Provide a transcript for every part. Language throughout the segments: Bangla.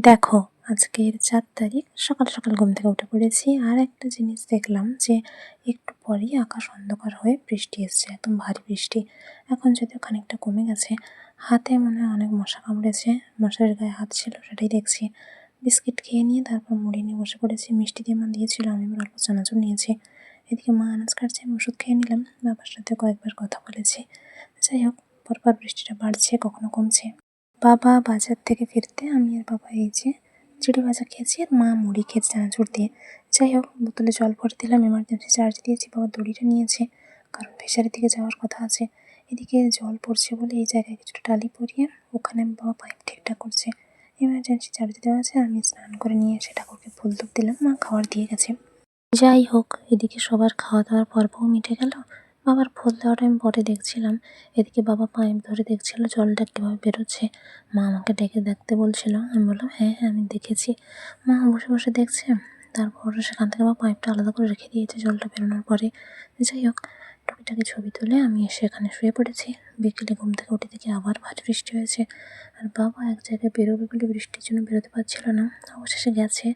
দেখো, আজকের ৪ তারিখ সকাল সকাল ঘুম থেকে উঠে পড়েছি। আর একটা জিনিস দেখলাম যে একটু পরেই আকাশ অন্ধকার হয়ে বৃষ্টি এসছে, একদম ভারী বৃষ্টি। এখন যদিও খানিকটা কমে গেছে। হাতে মনে হয় অনেক মশা কামড়েছে, মশার গায়ে হাত ছিল সেটাই দেখছি। বিস্কিট খেয়ে নিয়ে তারপর মুড়ি নিয়ে বসে পড়েছি। মিষ্টি দিয়ে মা দিয়েছিল, আমি এবার অল্প চানাচুর নিয়েছি। এদিকে মা আনাজ কাটছে, আমি ওষুধ খেয়ে নিলাম। বাবার সাথে কয়েকবার কথা বলেছি। যাই হোক, পরপর বৃষ্টিটা বাড়ছে, কখনো কমছে। বাবা বাজার থেকে ফিরতে আমি আর বাবা এই যে চিড়ে ভাজা খেয়েছি, আর মা মুড়ি খেয়েছে চানাচুর দিয়ে। যাই হোক, বোতলে জল ভরে দিলাম, এমার্জেন্সি চার্জ দিয়েছি। বাবা দড়িটা নিয়েছে, কারণ ফিশারির দিকে যাওয়ার কথা আছে। এদিকে জল পড়ছে বলে এই জায়গায় কিছুটা টালি পরিয়ে ওখানে বাবা পাইপ ঠিকঠাক করছে। এমার্জেন্সি চার্জ দেওয়া আছে। আমি স্নান করে নিয়ে এসে ঠাকুরকে ফুল ধূপ দিলাম, মা খাবার দিয়ে গেছে। যাই হোক, এদিকে সবার খাওয়া দাওয়ার পর্বও মিটে গেল। বাবার ফুল দেওয়াটা আমি পরে দেখছিলাম। এদিকে বাবা পাইপ ধরে দেখছিল জলটা কীভাবে বেরোচ্ছে। মা আমাকে ডেকে দেখতে বলছিল, আমি বললাম হ্যাঁ হ্যাঁ আমি দেখেছি। মা বসে বসে দেখছে, তারপর সেখান থেকে আবার পাইপটা আলাদা করে রেখে দিয়েছে জলটা বেরোনোর পরে। যাই হোক, টুকিটাকি ছবি তুলে আমি এসে এখানে শুয়ে পড়েছি। বিকেলে ঘুম থেকে উঠে দেখি আবার ভারী বৃষ্টি হয়েছে। আর বাবা এক জায়গায় বেরোবে বলে বৃষ্টির জন্য বেরোতে পারছিল না, অবশেষে গেছে।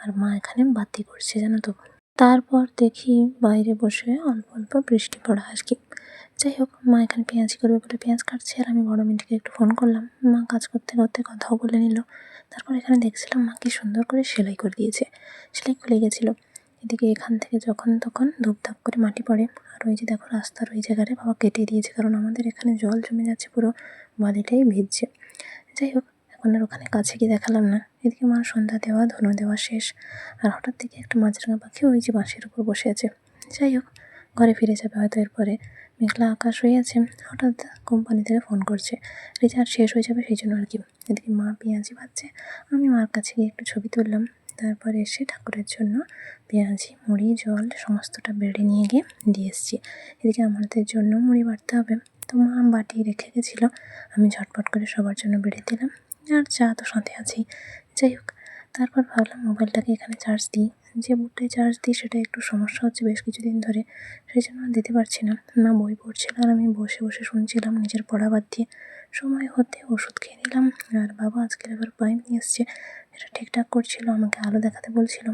আর মা এখানে বাতি করছে, জানো তো। তারপর দেখি বাইরে বসে অল্প অল্প বৃষ্টি পড়া আর কি। যাই হোক, মা এখানে পেঁয়াজি করবে বলে পেঁয়াজ কাটছে, আর আমি বড় মেয়েটিকে একটু ফোন করলাম। মা কাজ করতে করতে কথাও বলে নিল। তারপর এখানে দেখছিলাম মা কি সুন্দর করে সেলাই করে দিয়েছে, সেলাই খুলে গেছিলো। এদিকে এখান থেকে যখন তখন ধূপধাপ করে মাটি পড়ে। আর ওই যে দেখো রাস্তার ওই জায়গাটা বাবা কেটে দিয়েছে, কারণ আমাদের এখানে জল জমে যাচ্ছে, পুরো বালিটাই ভিজছে। যাই হোক, এখন আর ওখানে কাছে গিয়ে দেখালাম না। এদিকে মার সন্ধ্যা দেওয়া ধুনো দেওয়া শেষ। আর হঠাৎ দেখি একটা মাছরাঙা পাখি ওই যে বাঁশের উপর বসে আছে। যাই হোক, ঘরে ফিরে যাবে হয়তো এরপরে। মেঘলা আকাশ হয়ে আছে। হঠাৎ কোম্পানি থেকে ফোন করছে, রিচার্জ শেষ হয়ে যাবে, সেই জন্য আর কি। এদিকে মা পেঁয়াজি ভাজছে, আমি মার কাছে গিয়ে একটু ছবি তুললাম। তারপরে এসে ঠাকুরের জন্য পেঁয়াজি মুড়ি জল সমস্তটা বেড়ে নিয়ে গিয়ে দিয়ে এসেছি। এদিকে আমাদের জন্য মুড়ি বাড়তে হবে, তো মা বাটি রেখে গেছিলো। আমি ঝটপট করে সবার জন্য বেড়ে দিলাম, আর চা তো সাথে আছেই। যাই হোক, তারপর ভাবলাম মোবাইলটাকে এখানে চার্জ দিই। যে বুটটায় চার্জ দিই সেটা একটু সমস্যা হচ্ছে বেশ কিছুদিন ধরে, সেই জন্য আর দিতে পারছি না। মা বই পড়ছিল আর আমি বসে বসে শুনছিলাম নিজের পড়া বাদ দিয়ে। সময় হতে ওষুধ খেয়ে নিলাম। আর বাবা আজকের আবার পাইপ নিয়ে এসছে, এটা ঠিকঠাক করছিল, আমাকে আলো দেখাতে বলছিল,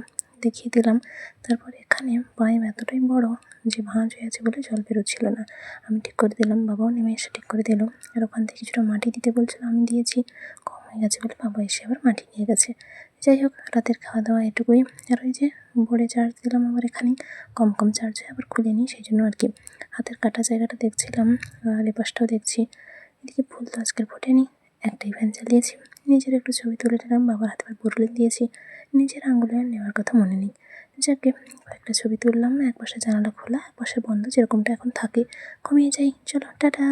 দেখিয়ে দিলাম। তারপর এখানে পাইপ এতটাই বড় যে ভাঁজ হয়ে আছে বলে জল বেরোচ্ছিল না, আমি ঠিক করে দিলাম। বাবাও নেমে এসে ঠিক করে দিল। আর ওখান থেকে কিছুটা মাটি দিতে বলছিল, আমি দিয়েছি। কম হয়ে গেছে বলে বাবা এসে আবার মাটি নিয়ে গেছে। যাই হোক, রাতের খাওয়া দাওয়া এটুকুই। আর ওই যে বোর্ডে চার্জ দিলাম আবার এখানে, কম কম চার্জ হয়, আবার খুলে নিই, সেই জন্য আর কি। হাতের কাটা জায়গাটা দেখছিলাম, আর এপাশটাও দেখছি। এদিকে ফুল তো আজকের ফোটেনি, একটাই ফ্যান চালিয়েছি। নিজের একটু ছবি তুলে নিলাম, বাবার হাতে আবার বোরলে দিয়েছি। নিজের আঙুলে আর নেওয়ার কথা মনে নেই। যাকে কয়েকটা ছবি তুললাম, একপাশে জানালা খোলা একপাশে বন্ধ, যেরকমটা এখন থাকে। ঘুমিয়ে যাই, চলো টাটা।